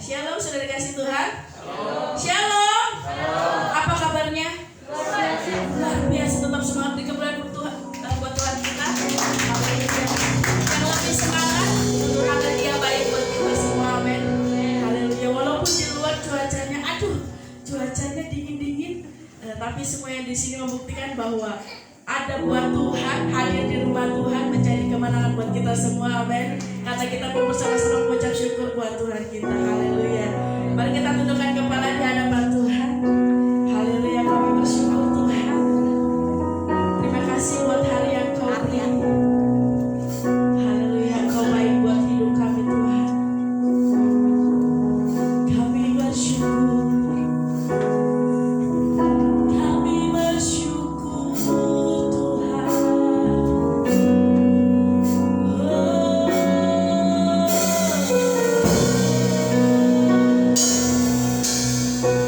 Shalom, sudah dikasih Tuhan. Shalom. Apa kabarnya? Luar biasa, tetap semangat di kemuliaan Tuhan, buat Tuhan kita. Yang lebih semangat, karena Dia baik buat kita semua. Amin. Haleluya. Walaupun di luar cuacanya dingin, tapi semua yang di sini membuktikan bahwa ada buat Tuhan, hadir di rumah Tuhan menjadi kemenangan buat kita semua. Amin. Kata kita pun bersama-sama mengucap syukur buat Tuhan kita. Haleluya. Mari kita tundukkan kepala di hadapan Tuhan. Haleluya, kami bersyukur Tuhan. Terima kasih buat hari yang Kau beri. Haleluya, Kau baik buat hidup kami Tuhan. Kami bersyukur. Kami bersyukur Tuhan.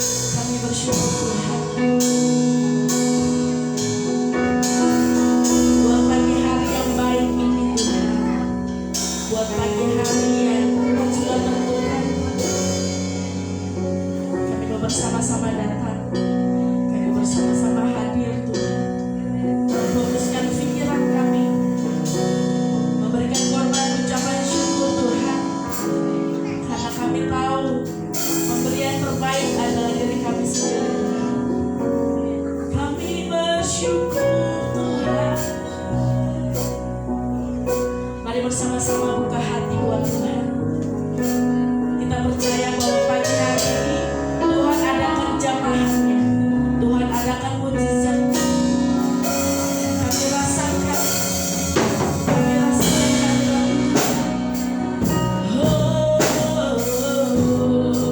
Kami bersyukur Tuhan buat pagi hari yang baik ini Tuhan, buat pagi hari yang sudah tentukan. Kami mau bersama-sama datang, kami bersama-sama hadir Tuhan, memfokuskan pikiran kami, memberikan korban ucapan syukur Tuhan, karena kami tahu pemberian terbaik adalah diri kami sendiri. Kami bersyukur Tuhan. Mari bersama-sama buka hati buat Tuhan. Kita percaya bahwa pagi hari ini Tuhan adakan jamahannya, Tuhan adakan mujizat. Kami rasakan kehadiran Tuhan. Oh, oh, oh.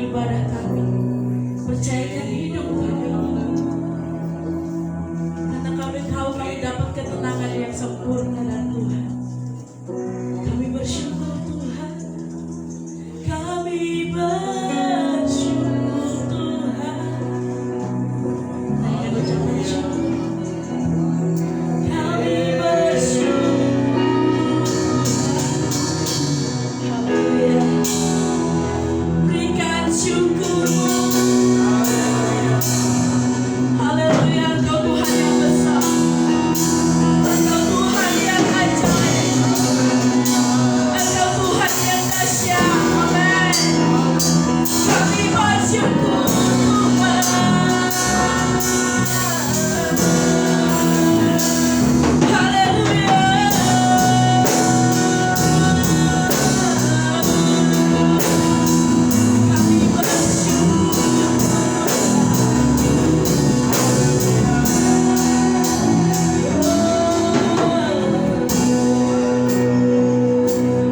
ibadah kami, percayakan hidup kami, karena kami tahu kami dapat ketenangan yang sempurna dan Tuhan. Kami bersyukur Tuhan, kami bersyukur Tuhan. Naikkan ucapan syukur. Kami bersyukur. Haleluya. Berikan syukur-Mu. Haleluya, Engkau Tuhan yang besar. Engkau Tuhan yang ajaib. Engkau Tuhan yang dahsyat. Amin. Kami bersyukur Tuhan. Haleluya. Kami bersyukur.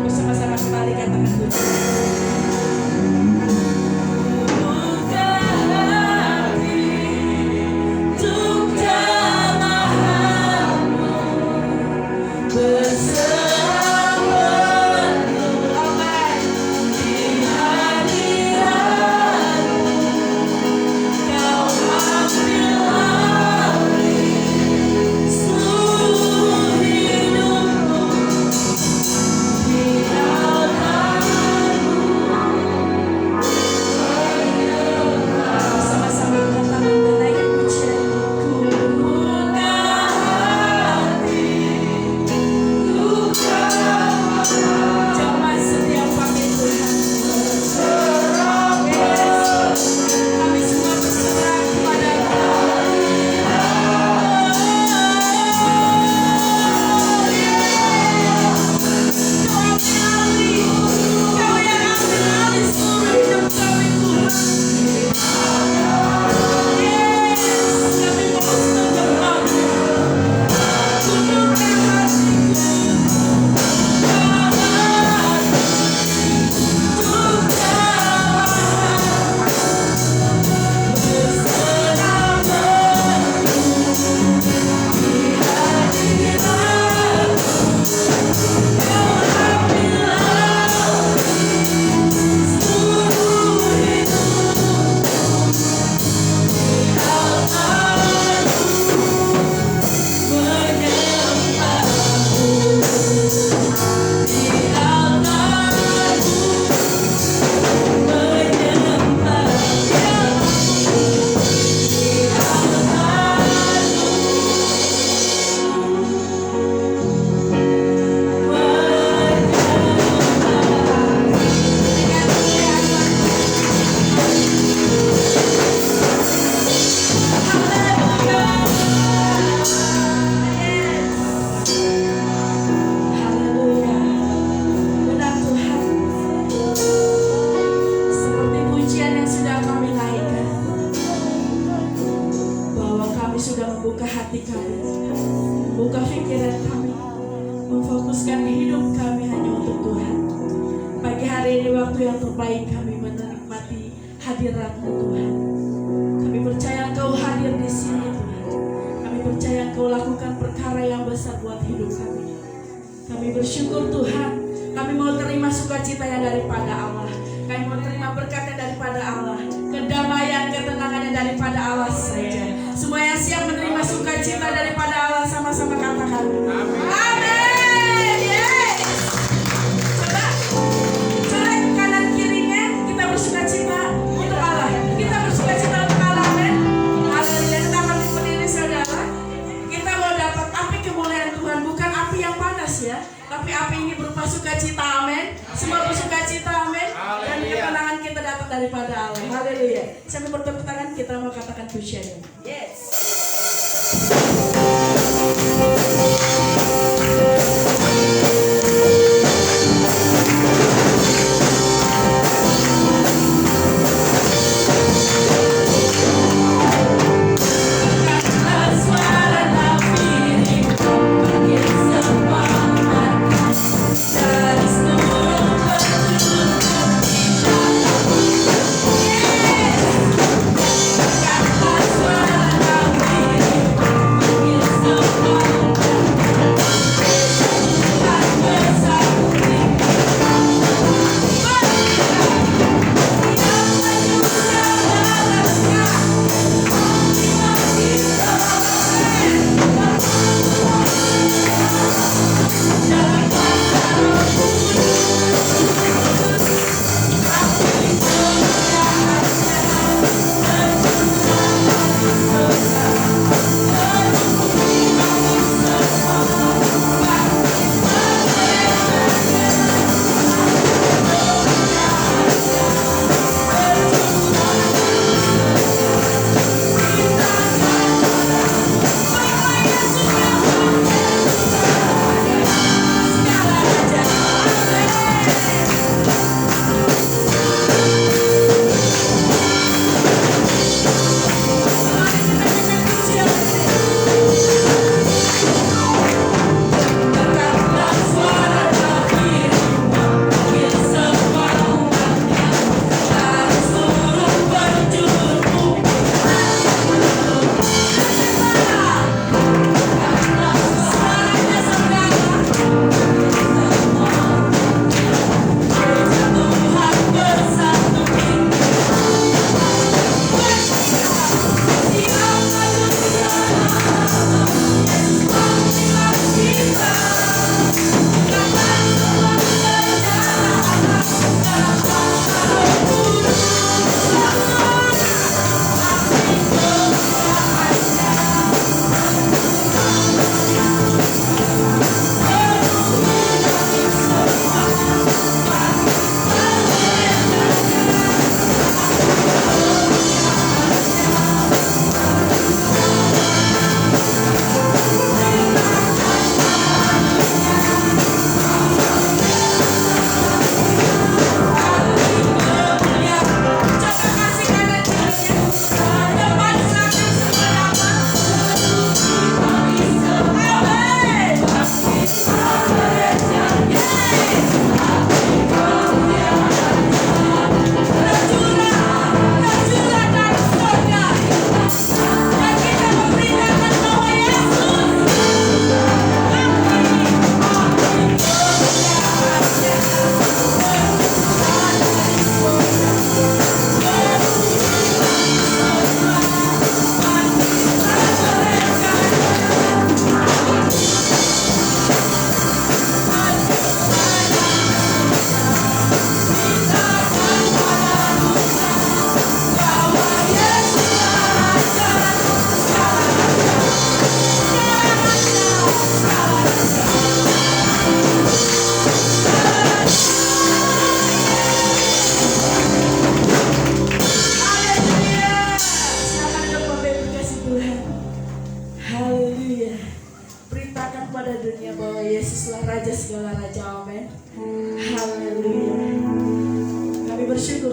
Bersama-sama kembali katakan Tuhan. Buka hati untuk jamaah-Mu, bersama Amin di hadirat-Mu. Kau ambil alih seluruh hidupku di altar-Mu. Sama-sama katakan dan naikkan pujian-Mu. Ku buka hati untuk jamaah setiap pamit Tuhan. Yes. Kami semua berserah kepada Engkau. Kau yang ambil alih seluruh hidup kami Tuhan. Yes, kami mohon Engkau. Tundukkan hatiku, haleluya. Benar Tuhan, seperti pujian yang sudah kami naikkan, bahwa kami sudah membuka hati kami, membuka pikiran kami, memfokuskan hidup kami hanya untuk Tuhan. Pagi hari ini waktu yang terbaik kami menikmati hadirat-Mu Tuhan. Kami percaya Engkau hadir di sini Tuhan. Kami percaya Engkau lakukan perkara yang besar buat hidup kami. Kami bersyukur Tuhan. Kami mau terima sukacita yang daripada Allah. Kami mau terima berkat yang daripada Allah. Kedamaian, ketenangan yang daripada Allah saja. Semua yang siap menerima sukacita daripada Allah, sama-sama katakan amin. Yes. Coba colek kanan kirinya, kita bersukacita untuk Allah. Kita bersukacita untuk Allah. Amin. Haleluya. Kita akan berdiri saudara. Kita mau dapat api kemuliaan Tuhan, bukan api yang panas ya, tapi api ini berupa sukacita. Amin. Semua bersukacita. Amin. Dan ketenangan kita dapat daripada Allah. Haleluya. Sambil bertepuk tangan kita mau katakan pujian. Yes. Yes.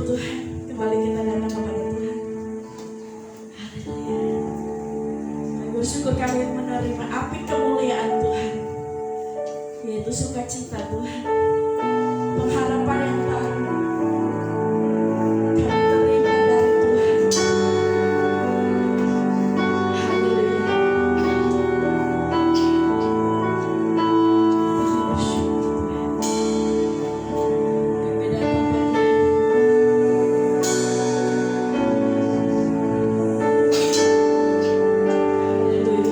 Tuhan, kembali kita datang kepada Tuhan. Haleluya. Kami bersyukur kami menerima api kemuliaan Tuhan, yaitu sukacita Tuhan, pengharapan yang baru. Kami terima dari Tuhan. Haleluya. Kami bersyukur Tuhan. Kami datang kepada Haleluya.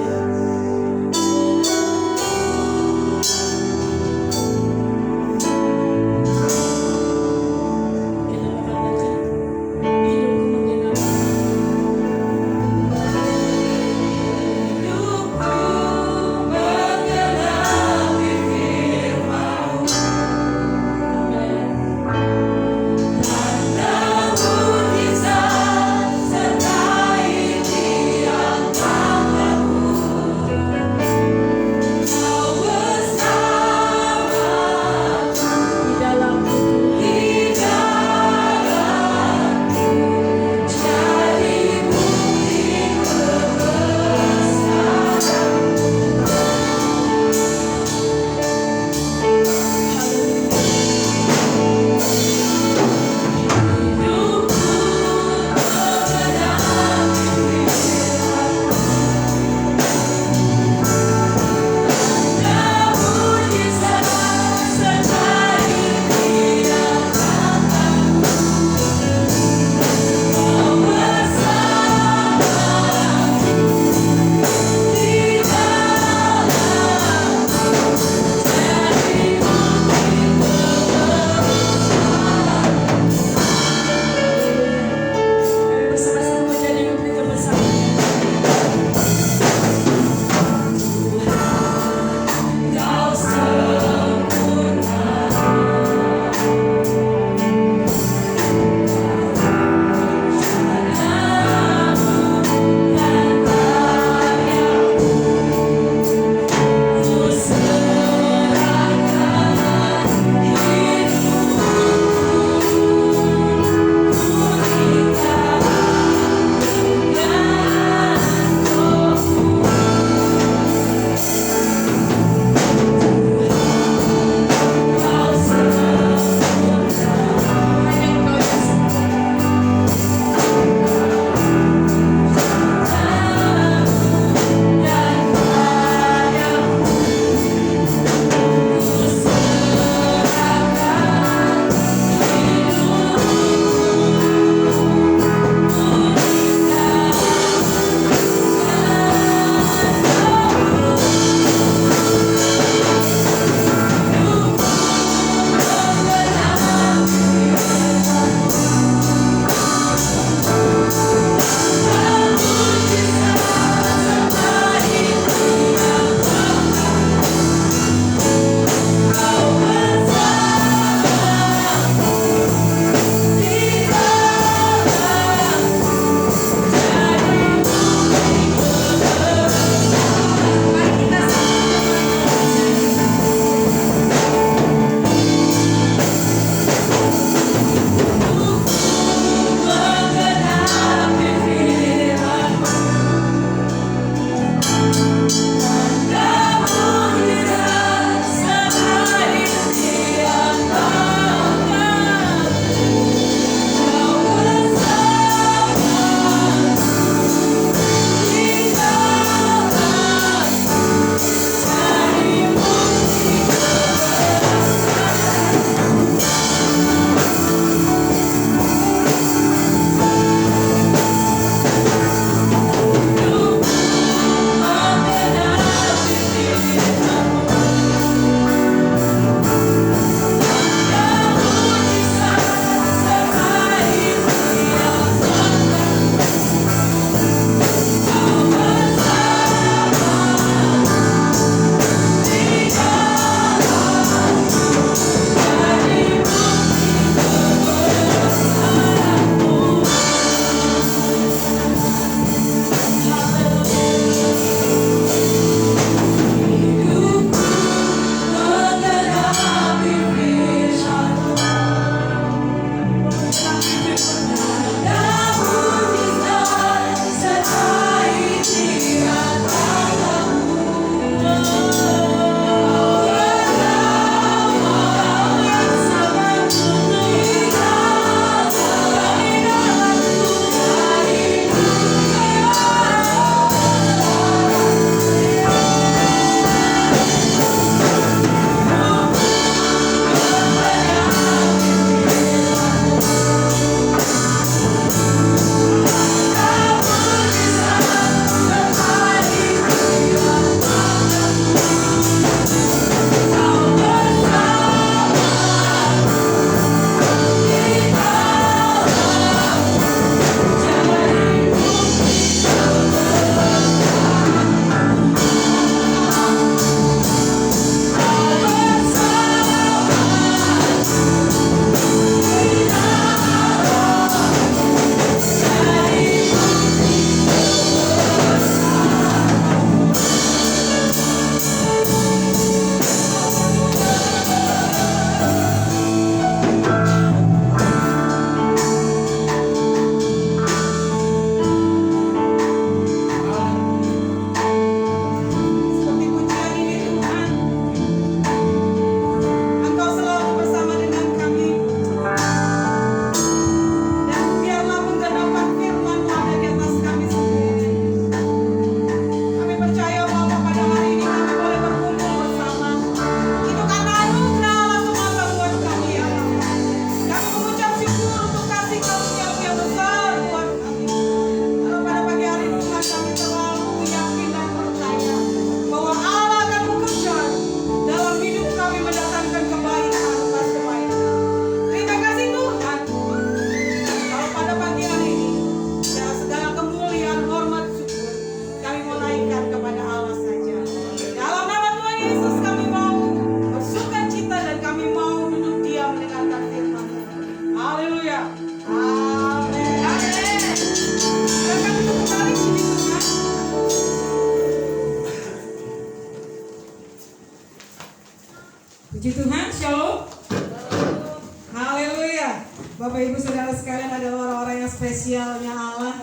Bapak Ibu Saudara sekalian adalah orang-orang yang spesialnya Allah.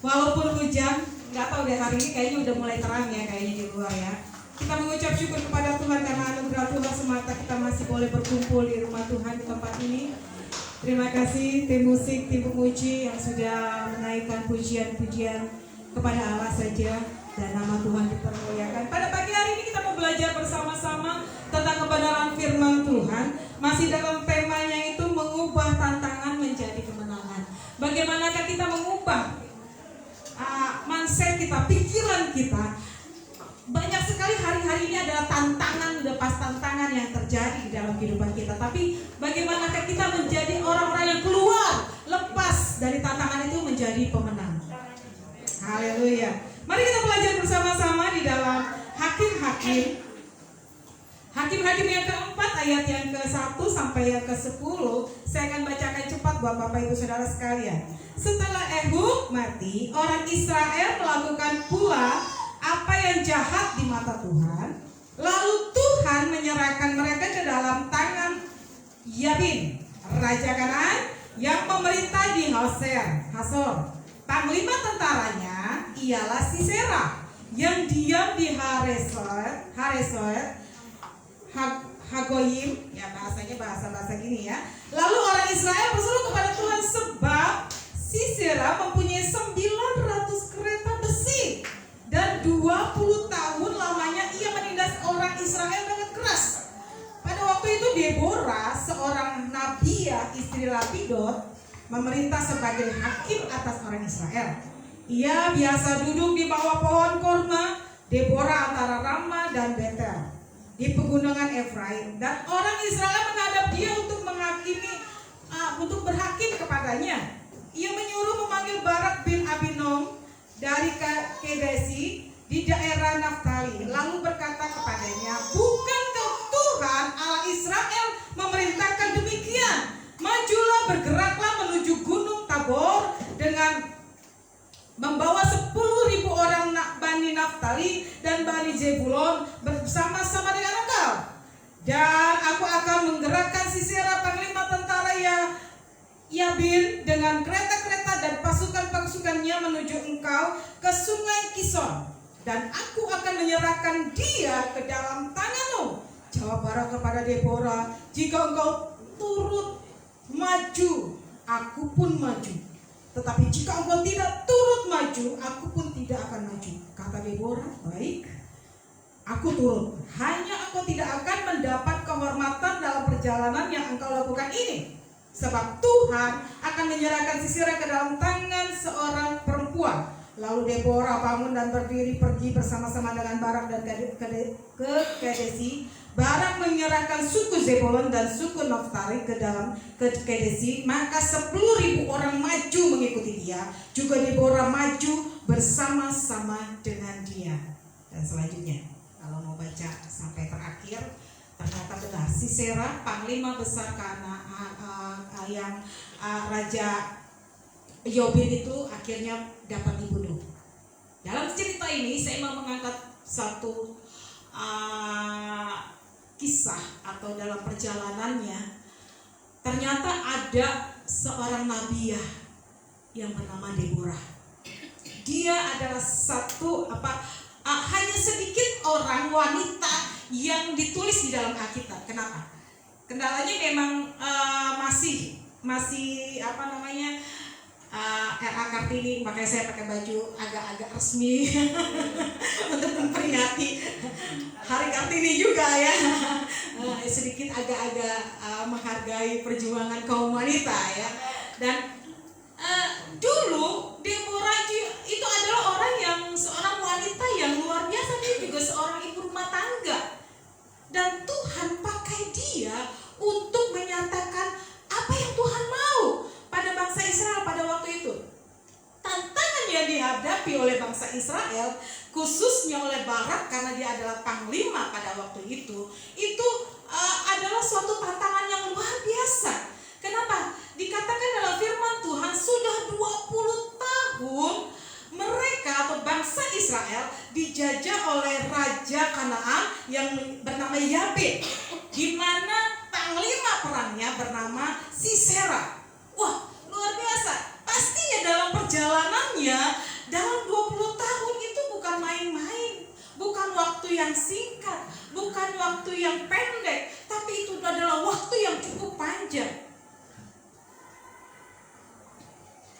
Walaupun hujan, nggak tahu deh hari ini kayaknya udah mulai terang ya kayaknya di luar ya. Kita mengucap syukur kepada Tuhan karena anugerah Tuhan semata kita masih boleh berkumpul di rumah Tuhan di tempat ini. Terima kasih tim musik, tim pemuji yang sudah menaikkan pujian-pujian kepada Allah saja dan nama Tuhan dipermuliakan. Pada pagi hari ini kita mau belajar bersama-sama tentang kebenaran firman Tuhan. Masih dalam temanya itu mengubah tantangan menjadi kemenangan. Bagaimanakah kita mengubah mindset kita, pikiran kita? Banyak sekali hari-hari ini adalah tantangan, lepas tantangan yang terjadi di dalam kehidupan kita. Tapi bagaimanakah kita menjadi orang-orang yang keluar, lepas dari tantangan itu menjadi pemenang? Haleluya. Mari kita belajar bersama-sama di dalam Hakim-Hakim. Hakim-Hakim yang keempat ayat yang ke-1 sampai yang ke-10. Saya akan bacakan cepat buat Bapak Ibu Saudara sekalian. Setelah Ehud mati, orang Israel melakukan pula apa yang jahat di mata Tuhan. Lalu Tuhan menyerahkan mereka ke dalam tangan Yabin, raja Kanaan yang memerintah di Hasor. Panglima tentaranya ialah Sisera yang diam di Hagoyim, ya bahasanya bahasa gini ya. Lalu orang Israel berseru kepada Tuhan sebab Sisera mempunyai 900 kereta besi dan 20 tahun lamanya ia menindas orang Israel dengan keras. Pada waktu itu Deborah, seorang nabiah istri Lapidot, memerintah sebagai hakim atas orang Israel. Ia biasa duduk di bawah pohon korma Deborah antara Ramah dan Betel di pegunungan Efraim, dan orang Israel menghadap dia untuk untuk berhakim kepadanya. Ia menyuruh memanggil Barak bin Abinom dari Kedesi di daerah Naftali, lalu berkata kepadanya, bukankah Tuhan Allah Israel memerintahkan demikian? Majulah, bergeraklah menuju gunung Tabor dengan membawa 10.000 orang Bani Naftali dan Bani Zebulon bersama-sama dengan engkau. Dan aku akan menggerakkan Sisera panglima tentara Yabin dengan kereta-kereta dan pasukan-pasukannya menuju engkau ke sungai Kison. Dan aku akan menyerahkan dia ke dalam tanganmu. Jawab Barak kepada Deborah, jika engkau turut maju, aku pun maju. Tetapi jika engkau tidak turut maju, aku pun tidak akan maju. Kata Deborah, baik, aku turut. Hanya engkau tidak akan mendapat kehormatan dalam perjalanan yang engkau lakukan ini. Sebab Tuhan akan menyerahkan Sisera ke dalam tangan seorang perempuan. Lalu Deborah bangun dan berdiri pergi bersama-sama dengan Barak dan ke Kedesi. Barak menyerahkan suku Zebulon dan suku Naftali ke Kedesi, maka 10.000 orang maju mengikuti dia. Juga Deborah maju bersama-sama dengan dia. Dan selanjutnya, kalau mau baca sampai terakhir, ternyata benar Sisera, panglima besar yang Raja Yobin itu akhirnya dapat dibunuh. Dalam cerita ini saya mau mengangkat satu kisah atau dalam perjalanannya. Ternyata ada seorang nabiah yang bernama Deborah. Dia adalah hanya sedikit orang wanita yang ditulis di dalam Alkitab. Kenapa? Kendalanya memang masih RA Kartini, makanya saya pakai baju agak-agak resmi untuk memperingati Hari Kartini juga ya. Sedikit agak-agak menghargai perjuangan kaum wanita ya. Dan dulu Deborah itu adalah seorang wanita yang luar biasa. Dia juga seorang ibu rumah tangga. Dan Tuhan pakai dia untuk menyatakan apa yang Tuhan mau pada bangsa Israel pada waktu itu. Tantangan yang dihadapi oleh bangsa Israel, khususnya oleh Barak karena dia adalah panglima pada waktu itu adalah suatu tantangan yang luar biasa. Kenapa? Dikatakan dalam firman Tuhan sudah 20 tahun mereka atau bangsa Israel dijajah oleh Raja Kanaan yang bernama Yabin, di mana panglima perangnya bernama Sisera. Wah, luar biasa. Pastinya dalam perjalanannya, dalam 20 tahun itu bukan main-main. Bukan waktu yang singkat, bukan waktu yang pendek, tapi itu adalah waktu yang cukup panjang.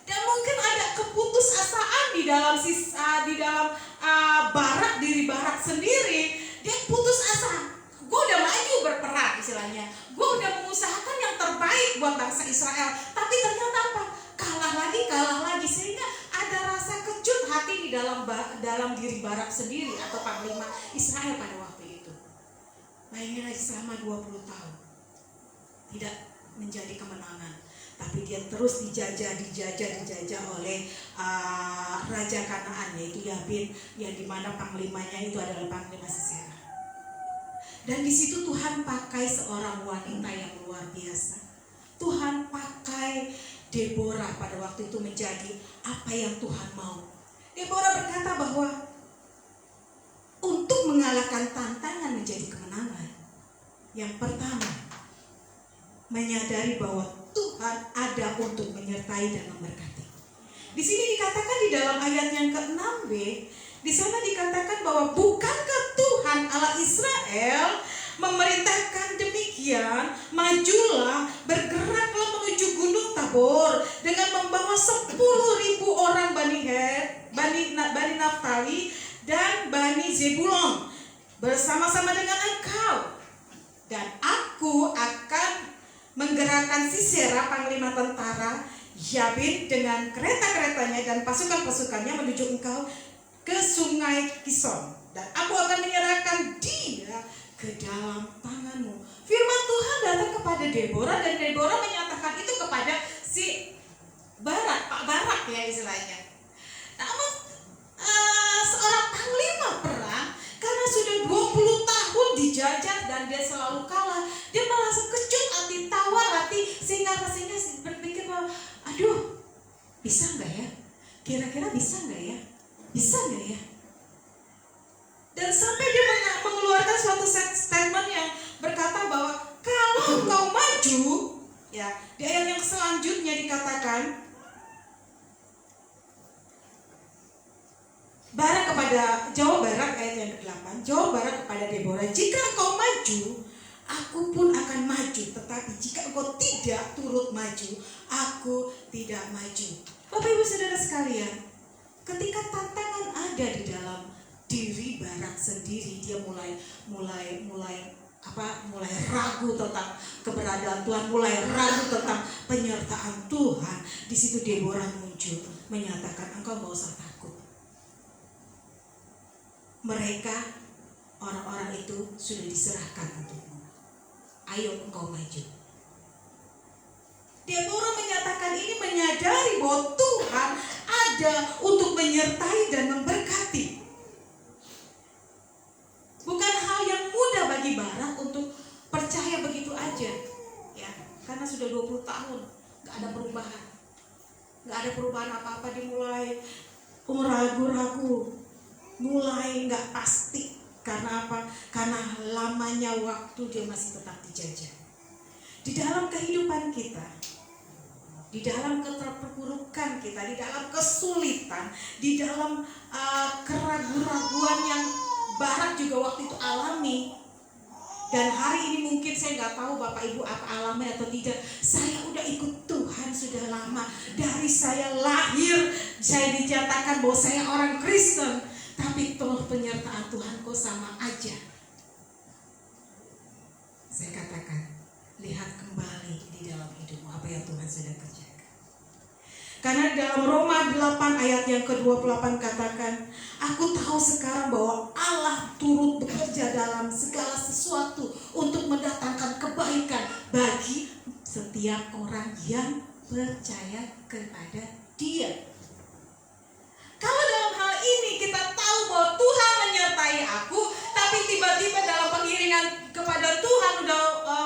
Dan mungkin ada keputusasaan di dalam diri Barak sendiri. Dia putus asa. Gue udah maju berperang istilahnya. Gue udah mengusahakan yang terbaik buat bangsa Israel. Tapi ternyata apa? Kalah lagi. Sehingga ada rasa kecut hati di dalam diri Barak sendiri atau panglima Israel pada waktu itu. Bayangin aja selama 20 tahun. Tidak menjadi kemenangan. Tapi dia terus dijajah oleh Raja Kanaan, yaitu Yabin, yang dimana panglimanya itu adalah panglima Sisera. Dan di situ Tuhan pakai seorang wanita yang luar biasa. Tuhan pakai Deborah pada waktu itu menjadi apa yang Tuhan mau. Deborah berkata bahwa untuk mengalahkan tantangan menjadi kemenangan, yang pertama menyadari bahwa Tuhan ada untuk menyertai dan memberkati. Di sini dikatakan di dalam ayat yang ke-6b, di sana dikatakan bahwa bukankah Tuhan Allah Israel memerintahkan demikian, majulah, bergeraklah menuju Gunung Tabor dengan membawa 10.000 orang Bani Naftali dan Bani Zebulon bersama-sama dengan engkau, dan aku akan menggerakkan Sisera panglima tentara Yabin dengan kereta-keretanya dan pasukan-pasukannya menuju engkau ke sungai Kison, dan aku akan menyerahkan dia ke dalam tanganmu. Firman Tuhan datang kepada Deborah, dan Deborah menyatakan itu kepada si Pak Barak ya istilahnya. Namun seorang panglima perang, karena sudah 20 tahun dijajah dan dia selalu kalah, dia merasa kecut hati, tawar hati, sehingga berpikir bahwa aduh, bisa nggak ya? Kira-kira bisa nggak ya? Bisa nggak ya? Dan sampai dia mengeluarkan suatu statement yang berkata bahwa kalau engkau maju, ya di ayat yang selanjutnya dikatakan, jawab Barak ayat yang ke-8, jawab Barak kepada Deborah, jika engkau maju, aku pun akan maju, tetapi jika engkau tidak turut maju, aku tidak maju. Bapak Ibu Saudara sekalian, ketika tantangan ada di dalam diri Barak sendiri, dia mulai ragu tentang keberadaan Tuhan, mulai ragu tentang penyertaan Tuhan. Di situ Deborah muncul menyatakan, engkau gak usah takut. Mereka, orang-orang itu sudah diserahkan untukmu. Ayo engkau maju. Deborah menyatakan ini menyadari bahwa Tuhan ada untuk menyertai dan memberkati. Bukan hal yang mudah bagi Barak untuk percaya begitu aja, ya, karena sudah 20 tahun nggak ada perubahan, apa-apa. Dia mulai ragu-ragu, mulai nggak pasti. Karena apa? Karena lamanya waktu dia masih tetap dijajah. Di dalam kehidupan kita, di dalam keterpurukan kita, di dalam kesulitan, di dalam keraguan-raguan yang Barak juga waktu itu alami. Dan hari ini mungkin saya nggak tahu Bapak Ibu apa alami atau tidak. Saya udah ikut Tuhan sudah lama. Dari saya lahir, saya dinyatakan bahwa saya orang Kristen. Tapi toh penyertaan Tuhan kok sama aja. Saya katakan, lihat kembali di dalam hidupmu apa yang Tuhan sudah kerjakan. Karena dalam Roma 8 ayat yang ke-28 katakan, aku tahu sekarang bahwa Allah turut bekerja dalam segala sesuatu untuk mendatangkan kebaikan bagi setiap orang yang percaya kepada Dia. Kalau dalam hal ini kita tahu bahwa Tuhan menyertai aku, tapi tiba-tiba dalam pengiringan kepada Tuhan udah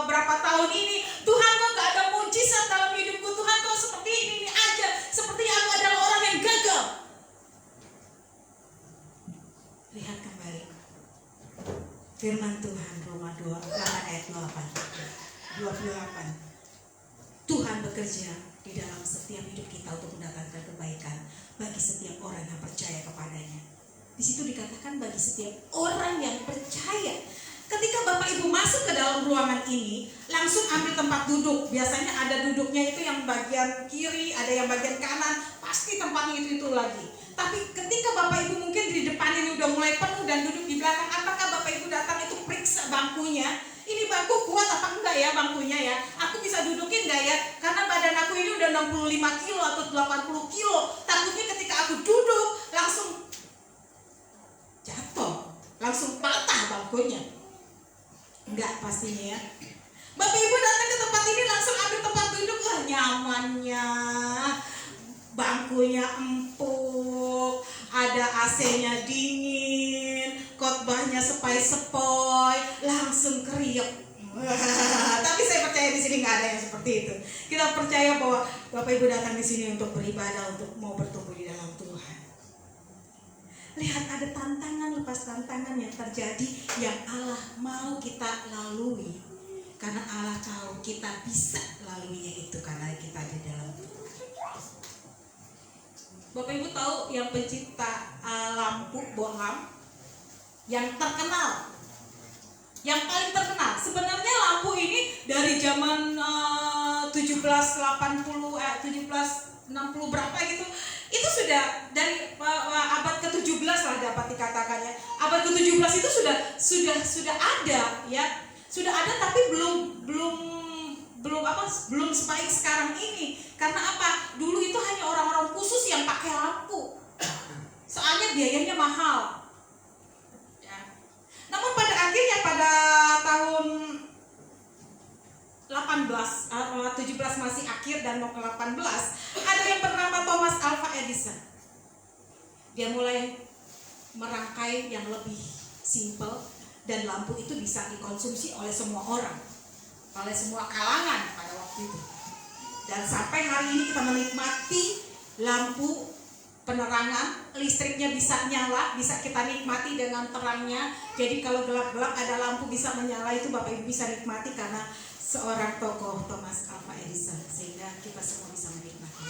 berapa tahun ini, Tuhan kok gak ada mujizat dalam hidupku, Tuhan kok seperti ini aja, seperti aku adalah orang yang gagal. Lihat kembali firman Tuhan, Roma 8 ayat 28. Tuhan bekerja di dalam setiap hidup kita untuk mendatangkan kebaikan bagi setiap orang yang percaya kepadanya. Di situ dikatakan bagi setiap orang yang percaya. Ketika Bapak Ibu masuk ke dalam ruangan ini, langsung ambil tempat duduk. Biasanya ada duduknya itu yang bagian kiri, ada yang bagian kanan, pasti tempatnya itu lagi. Tapi ketika Bapak Ibu mungkin di depan ini udah mulai penuh dan duduk di belakang, apakah Bapak Ibu datang itu periksa bangkunya? Ini bangku kuat apa enggak ya bangkunya ya? Aku bisa dudukin enggak ya? Karena badan aku ini udah 65 kilo atau 80 kilo. Takutnya ketika aku duduk langsung jatuh, langsung patah bangkunya. Enggak pastinya ya. Bapak Ibu datang ke tempat ini langsung ambil tempat duduk, lah nyamannya, bangkunya empuk, ada AC-nya dingin, khotbahnya sepoi-sepoi, langsung kriuk. Tapi saya percaya di sini nggak ada yang seperti itu. Kita percaya bahwa Bapak Ibu datang di sini untuk beribadah, untuk mau bertumbuh di dalam Tuhan. Lihat ada tantangan lepas tantangan yang terjadi yang Allah mau kita lalui. Karena Allah tahu kita bisa laluinya itu karena kita di dalam Tuhan. Bapak Ibu tahu yang pencipta lampu bohlam yang terkenal, yang paling terkenal. Sebenarnya lampu ini dari zaman 1760 berapa gitu. Itu sudah dari abad ke-17 lah dapat dikatakannya. Abad ke-17 itu sudah ada ya. Sudah ada tapi belum sebaik sekarang ini. Karena apa? Dulu itu hanya orang-orang khusus yang pakai lampu. Soalnya biayanya mahal. Ya. Namun pada akhirnya pada tahun 17 masih akhir dan mau ke 18, ada yang bernama Thomas Alva Edison. Dia mulai merangkai yang lebih simple dan lampu itu bisa dikonsumsi oleh semua orang, oleh semua kalangan pada waktu itu. Dan sampai hari ini kita menikmati lampu penerangan, listriknya bisa nyala, bisa kita nikmati dengan terangnya. Jadi kalau gelap-gelap ada lampu bisa menyala, itu Bapak Ibu bisa nikmati karena seorang tokoh Thomas Alva Edison, sehingga kita semua bisa menikmati.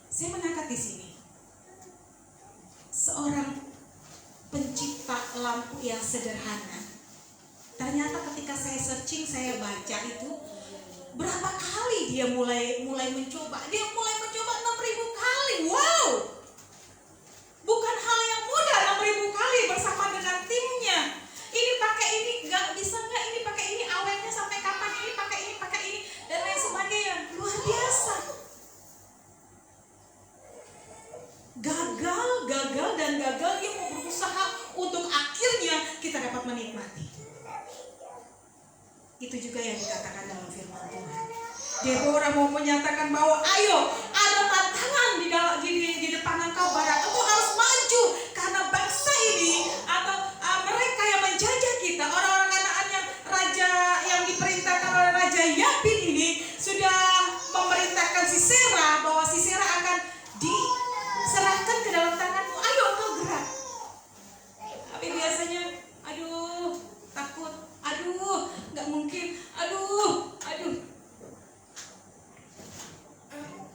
Saya mengangkat di sini seorang pencipta lampu yang sederhana. Ternyata ketika saya searching, saya baca itu berapa kali dia mulai mencoba. Dia mulai mencoba 6.000 kali. Wow, bukan hal yang mudah 6.000 kali bersama dengan timnya. Ini pakai ini, nggak bisa nggak ini pakai ini, awetnya sampai kapan, ini pakai ini dan lain sebagainya. Luar biasa. Gagal dia mau berusaha untuk akhirnya kita dapat menikmati. Itu juga yang dikatakan dalam firman Tuhan. Deborah mau menyatakan bahwa ayo ada tantangan di depan engkau, Barak, engkau harus maju karena bangsa ini atau mereka yang menjajah kita, orang-orang Kanaan yang raja yang diperintahkan oleh Raja Yabin ini sudah memerintahkan Sisera bahwa Sisera akan diserahkan ke dalam tanganmu. Ayo engkau gerak. Tapi biasanya aduh takut, aduh nggak mungkin, aduh.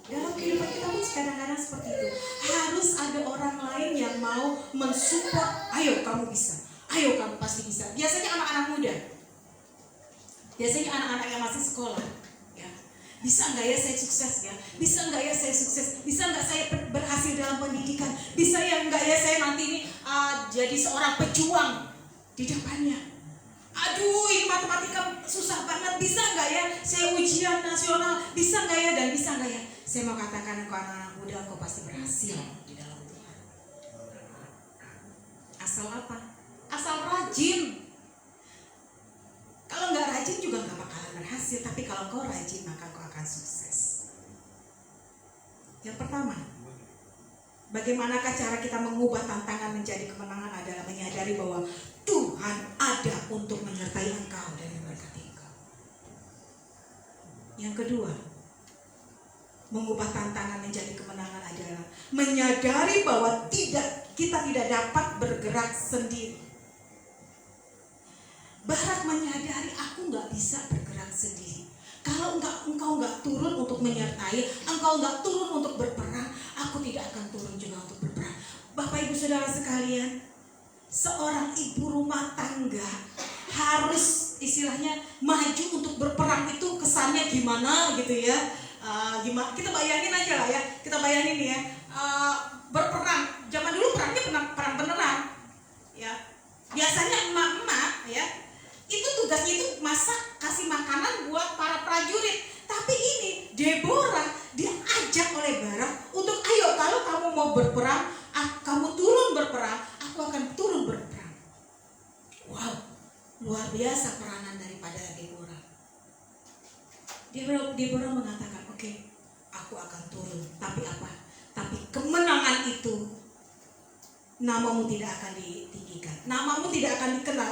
Dalam kehidupan kita pun kadang-kadang seperti itu. Harus ada orang lain yang mau mensupport. Ayo kamu bisa, ayo kamu pasti bisa. Biasanya anak-anak muda, biasanya anak-anak yang masih sekolah ya. Bisa nggak ya saya sukses ya? Bisa nggak ya saya sukses? Bisa nggak saya berhasil dalam pendidikan? Bisa ya nggak ya saya nanti ini jadi seorang pejuang di depannya? Aduh ini matematika susah banget. Bisa nggak ya saya ujian nasional? Bisa nggak ya dan bisa nggak ya? Saya mau katakan ke anak-anak muda, engkau pasti berhasil di dalam Tuhan. Asal apa? Asal rajin. Kalau nggak rajin juga nggak bakalan berhasil. Tapi kalau kau rajin maka kau akan sukses. Yang pertama, bagaimanakah cara kita mengubah tantangan menjadi kemenangan adalah menyadari bahwa Tuhan ada untuk menyertai engkau dan memberkati engkau. Yang kedua, mengubah tantangan menjadi kemenangan adalah menyadari bahwa kita tidak dapat bergerak sendiri. Barak menyadari aku nggak bisa bergerak sendiri. Kalau nggak engkau nggak turun untuk menyertai, engkau nggak turun untuk berperang, aku tidak akan turun juga untuk berperang. Bapak Ibu Saudara sekalian, seorang ibu rumah tangga harus istilahnya maju untuk berperang itu kesannya gimana gitu ya. Gimana kita bayangin aja lah ya, kita bayangin ya, berperang zaman dulu perangnya perang beneran ya. Biasanya emak-emak ya itu tugasnya itu masak, kasih makanan buat para prajurit. Tapi ini Deborah diajak oleh Barak untuk ayo kalau kamu mau berperang, kamu turun berperang, aku akan turun berperang. Wow, luar biasa peranan daripada Deborah. Deborah mengatakan, oke, aku akan turun. Tapi apa? Tapi kemenangan itu namamu tidak akan ditinggikan, namamu tidak akan dikenal.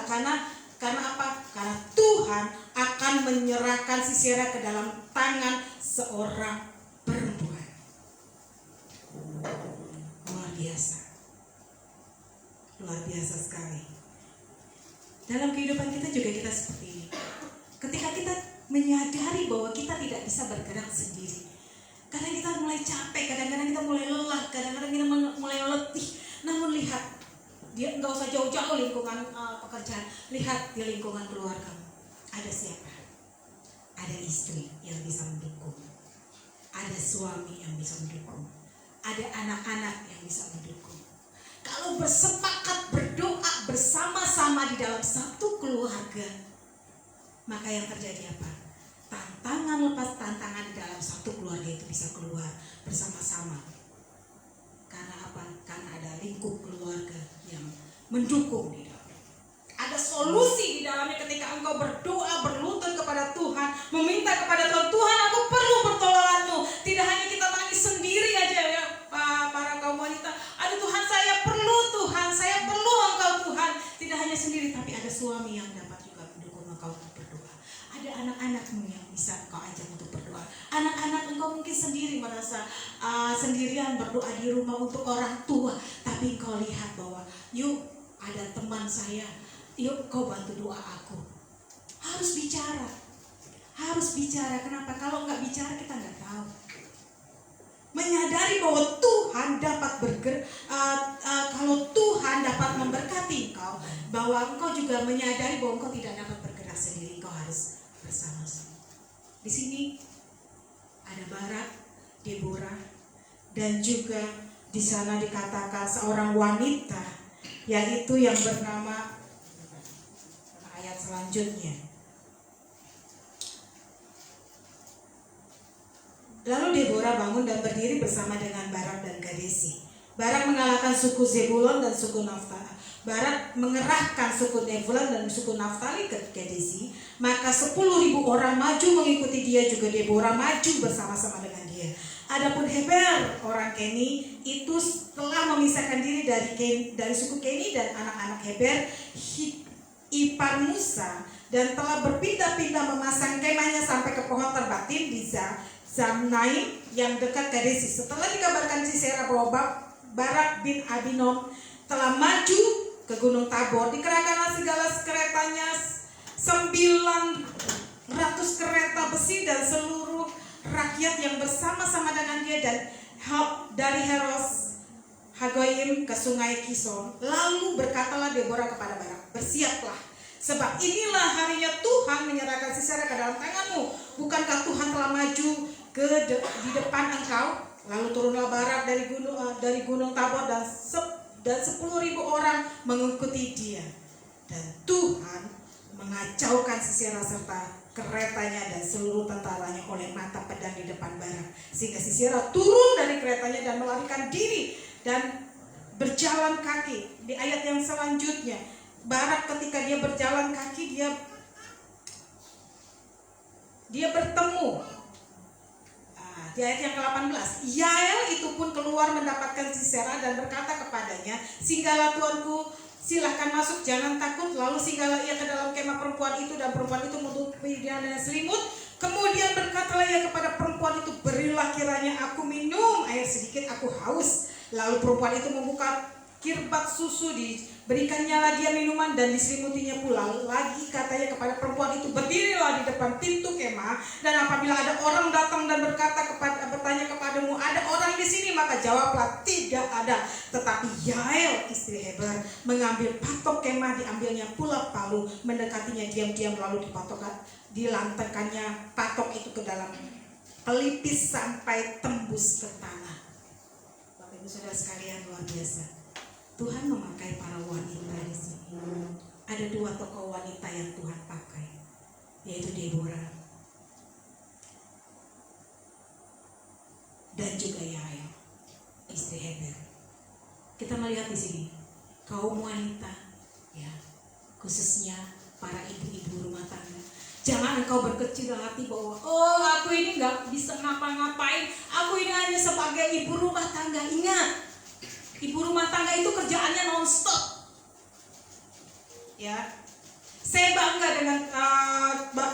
Karena apa? Karena Tuhan akan menyerahkan Sisera ke dalam tangan seorang perempuan. Luar biasa. Luar biasa sekali. Dalam kehidupan kita juga kita seperti ini. Ketika kita menyadari bahwa kita tidak bisa bergerak sendiri, kadang kita mulai capek, kadang-kadang kita mulai lelah, kadang-kadang kita mulai letih. Namun lihat, dia nggak usah jauh-jauh lingkungan pekerjaan, lihat di lingkungan keluarga. Ada siapa? Ada istri yang bisa mendukung, ada suami yang bisa mendukung, ada anak-anak yang bisa mendukung. Kalau bersepakat berdoa bersama-sama di dalam satu keluarga, maka yang terjadi apa? Tantangan lepas tantangan di dalam satu keluarga itu bisa keluar bersama-sama. Karena apa? Karena ada lingkup keluarga yang mendukung di dalamnya. Ada solusi di dalamnya ketika engkau berdoa, berlutut kepada Tuhan, meminta kepada Tuhan, Tuhan aku perlu pertolonganmu. Tidak hanya kita tangis sendiri aja ya para kaum wanita. Aduh Tuhan saya perlu engkau Tuhan. Tidak hanya sendiri, tapi ada suami yang dapat juga mendukung engkau untuk berdoa. Ada anak-anakmu yang bisa engkau ajak untuk berdoa. Anak-anak engkau mungkin sendiri merasa sendirian berdoa di rumah untuk orang tua. Tapi engkau lihat bahwa yuk ada teman saya, yuk kau bantu doa aku. Harus bicara. Kenapa? Kalau nggak bicara kita nggak tahu. Menyadari bahwa Tuhan dapat kalau Tuhan dapat memberkati engkau, bahwa engkau juga menyadari bahwa engkau tidak dapat bergerak sendiri, engkau harus bersama-sama. Di sini ada Barak, Deborah, dan juga di sana dikatakan seorang wanita, yaitu yang bernama, ayat selanjutnya. Lalu Deborah bangun dan berdiri bersama dengan Barak dan Kadesi. Barak mengalahkan suku Zebulon dan suku Naftali. Barak mengerahkan suku Zebulon dan suku Naftali ke Kadesi. Maka 10.000 orang maju mengikuti dia, juga Deborah maju bersama-sama dengan dia. Adapun Heber orang Keni itu telah memisahkan diri dari suku Keni dan anak-anak Heber ipar Musa, dan telah berpindah-pindah memasang kemahnya sampai ke pohon terbatin di Zamnaim yang dekat Kadesi. Setelah dikabarkan Sisera bahwa Barak bin Abinom telah maju ke Gunung Tabor, dikerahkanlah segala keretanya 900 kereta besi dan seluruh rakyat yang bersama-sama dengan dia, dan dari Heros Hagoyim ke sungai Kison. Lalu berkatalah Deborah kepada Barak, bersiaplah, sebab inilah harinya Tuhan menyerahkan Sisera ke dalam tanganmu. Bukankah Tuhan telah maju di depan engkau? Lalu turunlah Barak dari gunung Tabor, dan 10.000 orang mengikuti dia. Dan Tuhan mengacaukan Sisera serta keretanya dan seluruh tentaranya oleh mata pedang di depan Barak, sehingga Sisera turun dari keretanya dan melarikan diri dan berjalan kaki. Di ayat yang selanjutnya, Barak ketika dia berjalan kaki, dia bertemu. Di ayat yang ke-18, Yael itu pun keluar mendapatkan Sisera dan berkata kepadanya, singgahlah tuanku, silahkan masuk, jangan takut. Lalu singgahlah ia ke dalam kemah perempuan itu, dan perempuan itu menutupi dia dengan selimut. Kemudian berkatalah ia kepada perempuan itu, berilah kiranya aku minum air sedikit, aku haus. Lalu perempuan itu membuka kirbat susu, diberikannya lah dia minuman dan diselimutinya pula. Lagi katanya kepada perempuan itu, berdirilah di depan pintu kemah, dan apabila ada orang datang dan bertanya kepadamu, ada orang di sini, maka jawablah, tidak ada. Tetapi Yael istri Heber mengambil patok kemah, diambilnya pula palu, mendekatinya diam-diam, lalu dilantarkannya patok itu ke dalam pelipis sampai tembus ke tanah. Bapak Ibu Saudara sekalian, luar biasa. Tuhan memakai para wanita di sini. Ada 2 tokoh wanita yang Tuhan pakai, yaitu Deborah dan juga Yael, istri Heber. Kita melihat di sini kaum wanita, ya, khususnya para ibu-ibu rumah tangga. Jangan engkau berkecil hati bahwa aku ini nggak bisa ngapa-ngapain, aku ini hanya sebagai ibu rumah tangga. Ingat, ibu rumah tangga itu kerjaannya nonstop. Ya, saya bangga dengan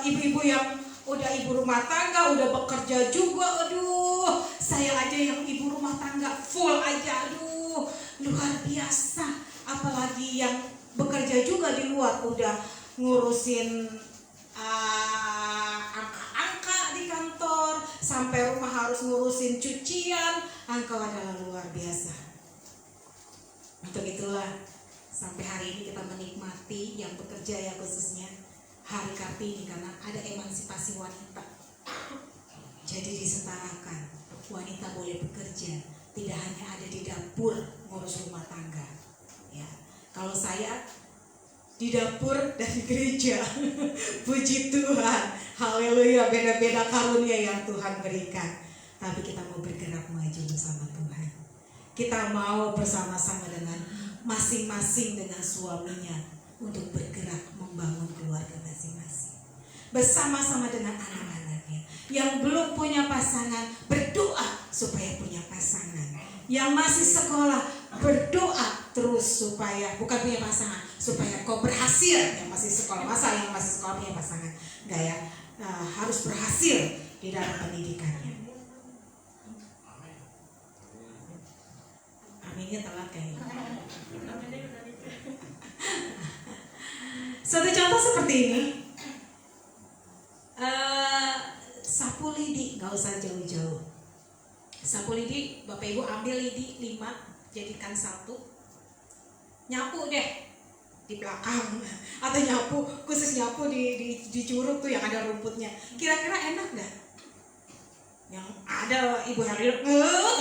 ibu-ibu yang udah ibu rumah tangga, udah bekerja juga. Aduh, saya aja yang ibu rumah tangga full aja. Aduh, luar biasa. Apalagi yang bekerja juga di luar, udah ngurusin angka-angka di kantor, sampai rumah harus ngurusin cucian. Engkau adalah luar biasa. Untuk itulah sampai hari ini kita menikmati yang bekerja, ya, khususnya Hari Kartini, karena ada emansipasi wanita. Jadi disetarakan, wanita boleh bekerja, tidak hanya ada di dapur ngurus rumah tangga. Ya, kalau saya di dapur dan di gereja, puji Tuhan, haleluya, beda-beda karunia yang Tuhan berikan. Tapi kita mau bergerak maju bersama Tuhan. Kita mau bersama-sama dengan masing-masing dengan suaminya untuk bergerak membangun keluarga masing-masing. Bersama-sama dengan anak-anaknya. Yang belum punya pasangan, berdoa supaya punya pasangan. Yang masih sekolah, berdoa terus supaya, bukan punya pasangan, supaya kau berhasil. Yang masih sekolah, masa yang masih sekolah punya pasangan? Enggak, ya, harus berhasil di dalam pendidikannya. Aminnya telat kayaknya. Suatu contoh seperti ini, sapu lidi, nggak usah jauh-jauh. Sapu lidi, Bapak Ibu ambil lidi 5, jadikan 1, nyapu deh di belakang, atau nyapu, khusus nyapu di curug tuh yang ada rumputnya. Kira-kira enak nggak? Yang ada ibu yang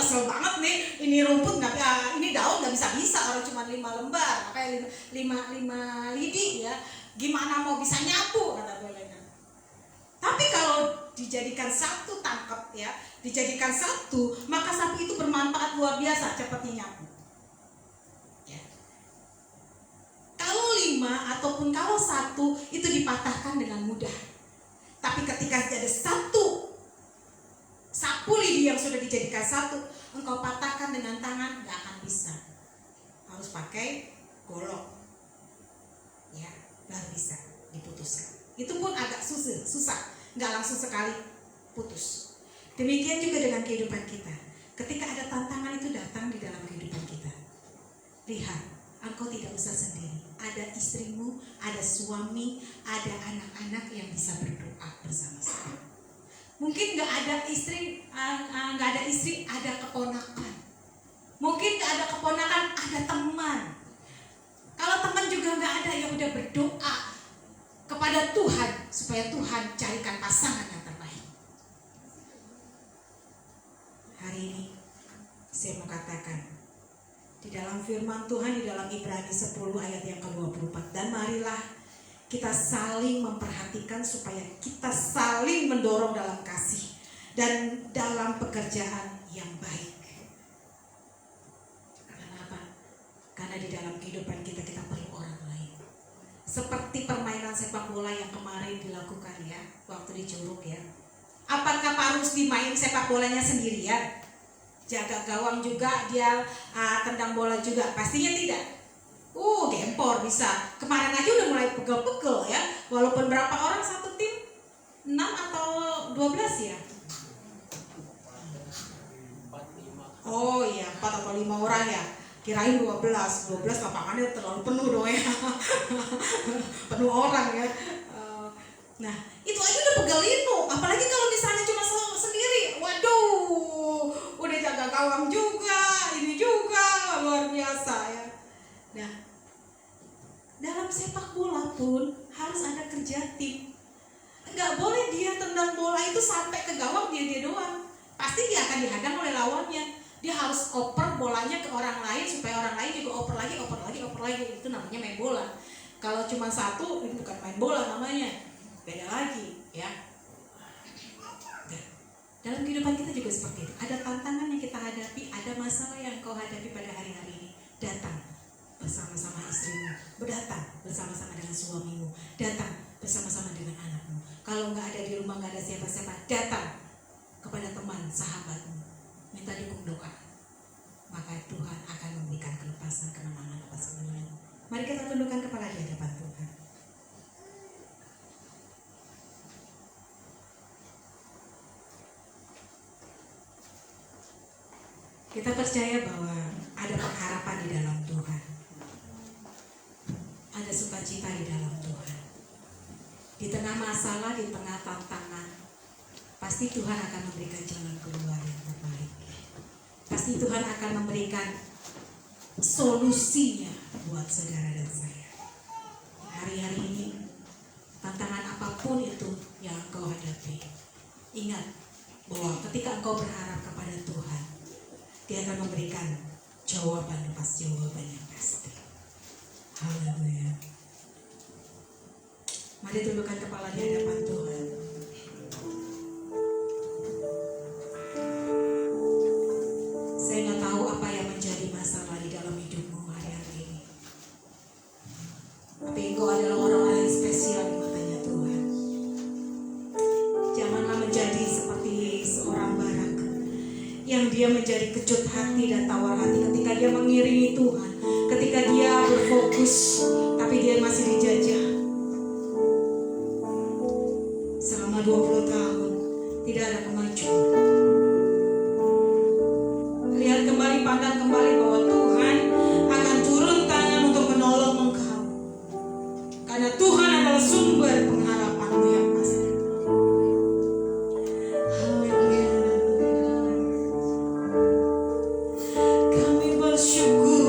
kesel banget nih, ini rumput nggak, ini daun nggak bisa orang cuma 5 lembar, kayak 5 lidi, ya, gimana mau bisa nyapu, kata gue. Tapi kalau dijadikan 1 tangkap, ya, dijadikan 1, maka sapu itu bermanfaat luar biasa, cepatnya nyapu. Ya. Kalau 5 ataupun kalau 1 itu dipatahkan dengan mudah. Tapi ketika ada 1 sapu lidi yang sudah dijadikan 1, engkau patahkan dengan tangan, gak akan bisa. Harus pakai golok, ya, baru bisa diputuskan. Itu pun agak susah, gak langsung sekali putus. Demikian juga dengan kehidupan kita. Ketika ada tantangan itu datang di dalam kehidupan kita, lihat, engkau tidak usah sendiri. Ada istrimu, ada suami, ada anak-anak yang bisa berdoa bersama-sama. Mungkin nggak ada istri, ada keponakan. Mungkin nggak ada keponakan, ada teman. Kalau teman juga nggak ada, yang udah berdoa kepada Tuhan supaya Tuhan carikan pasangan yang terbaik. Hari ini saya mau katakan di dalam firman Tuhan, di dalam Ibrani 10 ayat yang ke-24, dan marilah kita saling memperhatikan supaya kita saling mendorong dalam kasih dan dalam pekerjaan yang baik. Karena apa? Karena di dalam kehidupan kita perlu orang lain. Seperti permainan sepak bola yang kemarin dilakukan, ya, waktu di Curug, ya. Apakah Parus dimain sepak bolanya sendirian? Jaga gawang juga, dia tendang bola juga? Pastinya tidak. Gempor bisa. Kemarin aja udah mulai pegel-pegel, ya. Walaupun berapa orang satu tim? 6 atau 12, ya? 4 atau 5 orang, ya. Kirain 12 lapangannya terlalu penuh dong ya. Penuh orang ya. Nah, itu aja udah pegalinu. Apalagi kalau misalnya cuma sendiri. Waduh, udah jaga gawang juga, ini juga, luar biasa ya. Nah, dalam sepak bola pun harus ada kerja tim. Nggak boleh dia tendang bola itu sampai ke gawang dia doang. Pasti dia akan dihadang oleh lawannya. Dia harus oper bolanya ke orang lain supaya orang lain juga oper lagi. Itu namanya main bola. Kalau cuma satu, itu bukan main bola namanya. Beda lagi ya. Dalam kehidupan kita juga seperti itu. Ada tantangan yang kita hadapi, ada masalah yang kau hadapi pada hari-hari ini. Datang bersama-sama istrimu, datang bersama-sama dengan suamimu, datang bersama-sama dengan anakmu. Kalau nggak ada di rumah, nggak ada siapa-siapa, datang kepada teman, sahabatmu, minta dukung doa. Maka Tuhan akan memberikan kelepasan, kemenangan atas semuanya. Mari kita tundukkan kepala di hadapan Tuhan. Kita percaya bahwa ada pengharapan di dalam Tuhan. Ada sukacita di dalam Tuhan. Di tengah masalah, di tengah tantangan, pasti Tuhan akan memberikan jalan keluar yang terbaik. Pasti Tuhan akan memberikan solusinya buat saudara dan saya. Hari-hari ini, tantangan apapun itu yang engkau hadapi, ingat bahwa ketika engkau berharap kepada Tuhan, Dia akan memberikan jawaban lepas jawaban yang pasti. Haleluya. Mari tundukkan kepala di hadapan Tuhan. Saya nggak tahu apa yang menjadi masalah di dalam hidupmu hari-hari ini. Tapi engkau adalah orang-orang yang spesial di matanya Tuhan. Janganlah menjadi seperti seorang Barak yang dia menjadi kecut hati dan tawar hati ketika dia mengiringi Tuhan, ketika dia berfokus, tapi dia masih dijajah. Selama 20 tahun tidak ada kemajuan. Lihat kembali, pandang kembali bahwa Tuhan akan turun tangan untuk menolong engkau, karena Tuhan adalah sumber pengharapanmu yang pasti. Kami bersyukur.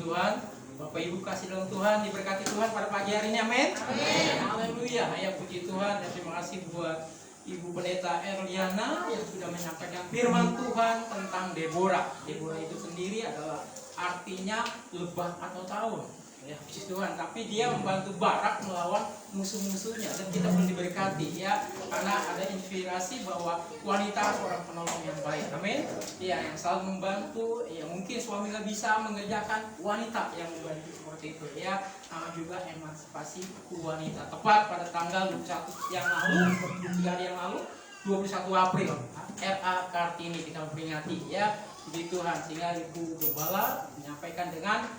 Tuhan. Bapak Ibu kasih dalam Tuhan, diberkati Tuhan pada pagi hari ini, amin. Haleluya. Ya, puji Tuhan dan terima kasih buat Ibu Pendeta Erliana yang sudah menyampaikan firman Tuhan tentang Deborah. Deborah itu sendiri adalah artinya lebah atau tahun. Ya, puji Tuhan. Tapi dia membantu Barak melawan musuh-musuhnya dan kita pun diberkati ya, karena ada inspirasi bahwa wanita seorang penolong yang baik. Amin. Ya, yang selalu membantu. Ya, mungkin suami nggak bisa mengerjakan, wanita yang membantu seperti itu ya. Nama juga emansipasi wanita. Tepat pada tanggal 21 yang lalu, 3 hari yang lalu, 21 April, RA Kartini kita memperingati ya. Puji Tuhan, sehingga Ibu Gembala menyampaikan dengan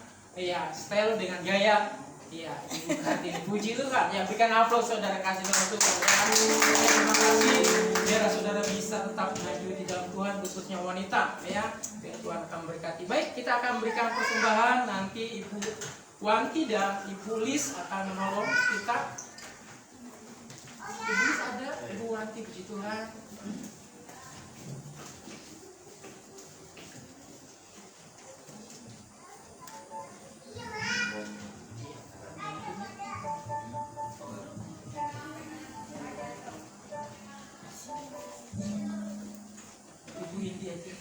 style, dengan gaya. Iya, Ibu Kartini. Puji Tuhan. Ya, berikan aplaus saudara, kasih dalam Tuhan. Ya, terima kasih. Biar saudara bisa tetap maju di dalam Tuhan, khususnya wanita. Ya, biar Tuhan akan memberkati. Baik, kita akan berikan persembahan. Nanti Ibu Wanti dan Ibu Lis akan menolong kita. Ibu Lis ada, Ibu Wanti, puji Tuhan. Ibu Indi aja.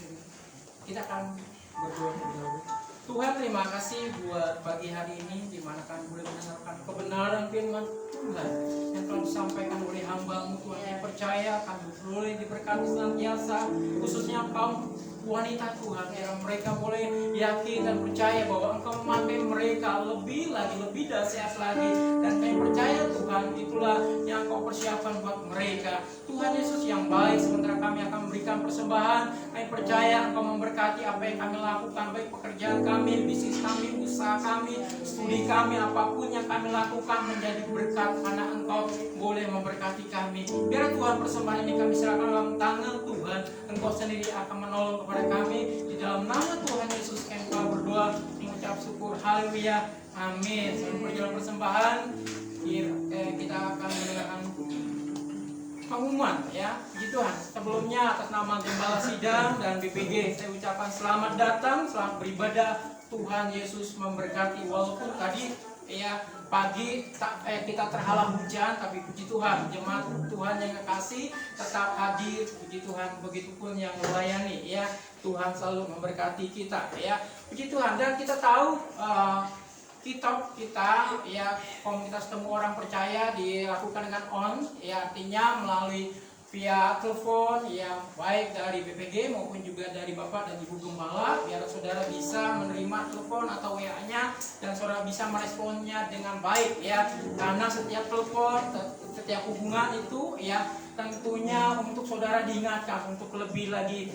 Kita akan berdoa terlebih dahulu. Tuhan, terima kasih buat pagi hari ini di mana kami boleh mendengarkan kebenaran firman Tuhan yang telah disampaikan oleh hamba-Mu. Tuhan, yang percaya kami boleh diberkati senantiasa, khususnya kaum wanita Tuhan, yang mereka boleh yakin dan percaya bahwa Engkau memakai mereka lebih lagi, lebih dahsyat lagi, dan kami percaya Tuhan itulah yang Engkau persiapkan buat mereka. Tuhan Yesus yang baik, sementara kami akan memberikan persembahan, kami percaya Engkau memberkati apa yang kami lakukan, baik pekerjaan kami, bisnis kami, usaha kami, studi kami, apapun yang kami lakukan menjadi berkat karena Engkau boleh memberkati kami. Biar Tuhan persembahan ini kami serahkan dalam tangan Tuhan, Engkau sendiri akan menolong kepada kami. Di dalam nama Tuhan Yesus kami telah berdoa, mengucap syukur, haleluya, amin. Sebelum berjalan persembahan, kita akan mendengarkan pengumuman ya. Puji Tuhan. Sebelumnya atas nama Gembala Sidang dan BPG saya ucapkan selamat datang, selamat beribadah. Tuhan Yesus memberkati. Walaupun tadi ya pagi kita terhalang hujan, tapi puji Tuhan jemaat Tuhan yang kekasih tetap hadir. Puji Tuhan, begitupun yang melayani ya. Tuhan selalu memberkati kita ya. Puji Tuhan. Dan kita tahu kita ya, komunitas temu orang percaya dilakukan dengan on ya, artinya melalui via telepon ya, baik dari BPG maupun juga dari Bapak dan Ibu Gembala, biar saudara bisa menerima telepon atau WA-nya dan saudara bisa meresponnya dengan baik ya, karena setiap telepon, setiap hubungan itu ya tentunya untuk saudara diingatkan untuk lebih lagi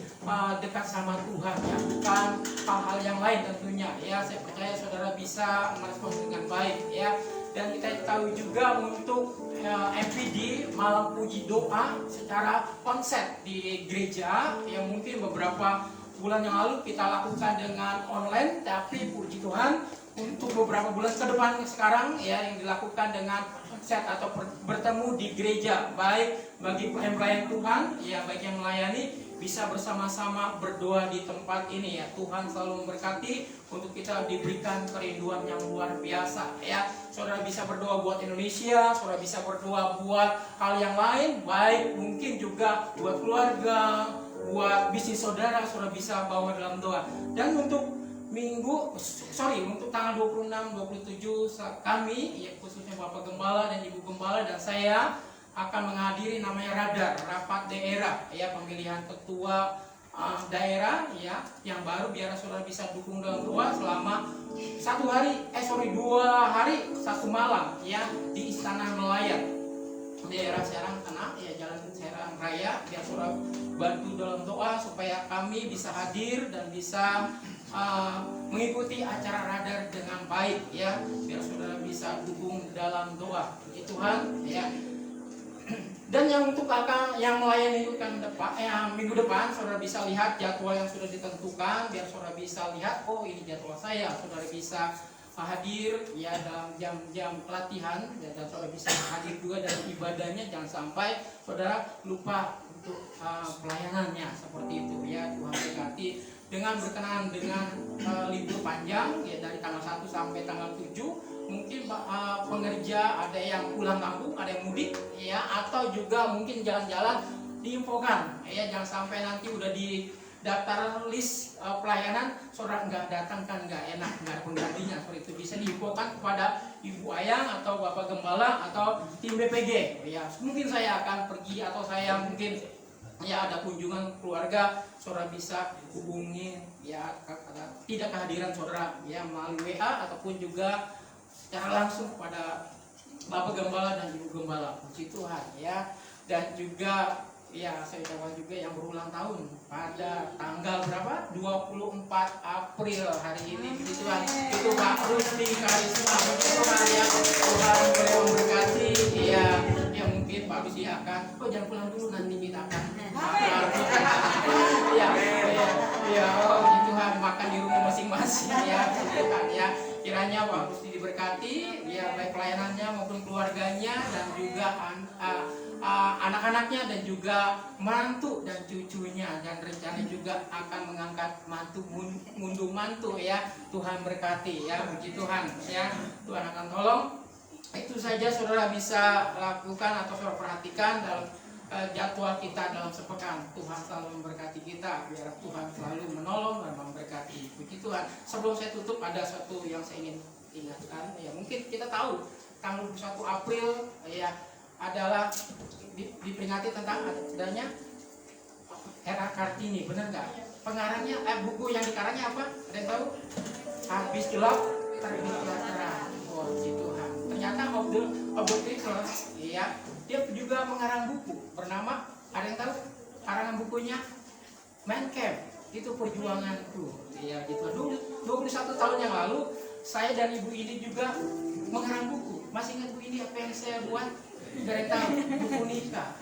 dekat sama Tuhan ya, bukan hal-hal yang lain tentunya ya. Saya percaya saudara bisa merespon dengan baik ya. Dan kita tahu juga untuk MPD malam puji doa secara konsep di gereja yang mungkin beberapa bulan yang lalu kita lakukan dengan online, tapi puji Tuhan untuk beberapa bulan ke depan sekarang ya yang dilakukan dengan konsep atau bertemu di gereja, baik bagi pelayan Tuhan ya, baik yang melayani bisa bersama-sama berdoa di tempat ini ya. Tuhan selalu memberkati, untuk kita diberikan kerinduan yang luar biasa ya. Saudara bisa berdoa buat Indonesia, saudara bisa berdoa buat hal yang lain, baik mungkin juga buat keluarga, buat bisnis saudara, saudara bisa bawa dalam doa. Dan untuk untuk tanggal 26-27 kami ya, khususnya Bapak Gembala dan Ibu Gembala dan saya akan menghadiri namanya rapat daerah ya, pemilihan ketua daerah ya yang baru, biar saudara bisa dukung dalam doa selama 2 hari 1 malam ya di Istana Melayan daerah Serang Tengah ya, Jalan Serang Raya, biar saudara bantu dalam doa supaya kami bisa hadir dan bisa mengikuti acara radar dengan baik ya, biar saudara bisa dukung dalam doa. Puji Tuhan ya. Dan yang untuk yang melayani itu kan minggu depan saudara bisa lihat jadwal yang sudah ditentukan, biar saudara bisa lihat, oh ini jadwal saya, saudara bisa hadir ya dalam jam-jam pelatihan ya, dan saudara bisa hadir juga dalam ibadahnya. Jangan sampai saudara lupa untuk pelayanannya seperti itu ya. Tuhan berkati. dengan berkenaan dengan libur panjang ya dari tanggal 1 sampai tanggal 7, mungkin pengerja ada yang pulang kampung, ada yang mudik ya, atau juga mungkin jalan-jalan, diinfokan ya, jangan sampai nanti udah di daftar list pelayanan saudara nggak datang, kan nggak enak, nggak ada penggantinya. Seperti itu bisa diinfokan kepada Ibu Ayang atau Bapak Gembala atau tim BPG ya. Mungkin saya akan pergi atau saya mungkin ya ada kunjungan keluarga, saudara bisa hubungi ya, tidak kehadiran saudara ya melalui WA ataupun juga secara langsung kepada Bapak Gembala dan Ibu Gembala. Puji Tuhan ya. Dan juga ya saya ucapkan juga yang berulang tahun pada tanggal berapa? 24 April hari ini. Puji Tuhan. Itu Pak Rusdi Karisma. Puji Tuhan ya. Tuhan boleh memberkati ya. Ya mungkin Pak Rusdi akan jangan pulang dulu, nanti kita akan ya puji Tuhan, makan di rumah masing-masing ya. Puji Tuhan ya. Kiranya Pak Rusdi diberkati ya, baik pelayanannya maupun keluarganya dan juga anak-anaknya dan juga mantu dan cucunya, dan rencana juga akan mengangkat mundu mantu ya. Tuhan berkati ya, puji Tuhan ya. Tuhan akan tolong. Itu saja saudara bisa lakukan atau saudara perhatikan dalam jadwal kita dalam sepekan. Tuhan selalu memberkati kita, biar Tuhan selalu menolong dan memberkati. Puji Tuhan. Sebelum saya tutup, ada satu yang saya ingin ingatkan ya, mungkin kita tahu tanggal 21 April ya adalah diperingati tentang adanya Era Kartini, benar nggak? Pengarangnya buku yang dikarangnya apa? Ada yang tahu? Habis gelap terbitlah terang. Oh, puji Tuhan. Ternyata of the Christmas ya, dia juga mengarang buku bernama, ada yang tahu karangan bukunya? Mein Kampf, itu perjuanganku ya gitu. 21 tahun yang lalu saya dan Ibu ini juga mengarang buku. Masih ingat Bu ini apa yang saya buat? Gak tahu, buku nikah.